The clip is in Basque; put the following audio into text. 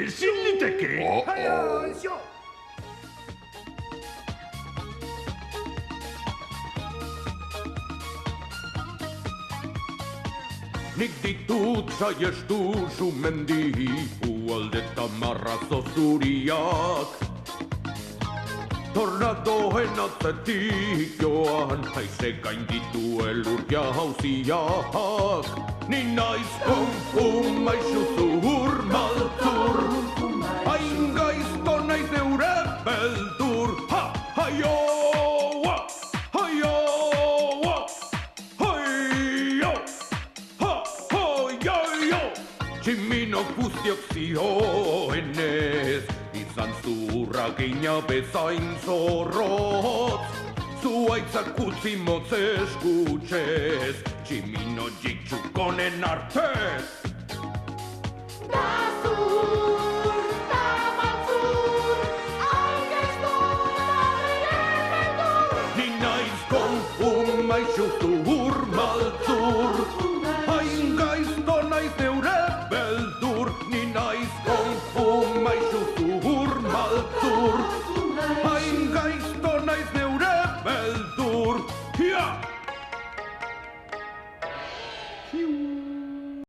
Silti teki. Niktituutsa jestuu sumendi puoldetta marraso suriak. Tornadohen atsatik joan haise kainkitu elur ja hausiak. Niin naiskon maisu surmaltur. Ainkaisko nais neurepeltur. Ha, hajoa, hajoa, hajo, ha, hajojo. Chimino kustioksi hoenes. Isan suurakin ja pesain sorot. Suaitsa kutsimot se escuches. Chimino jikchukonen artes. Niin naiskon ummaisu surmaltur.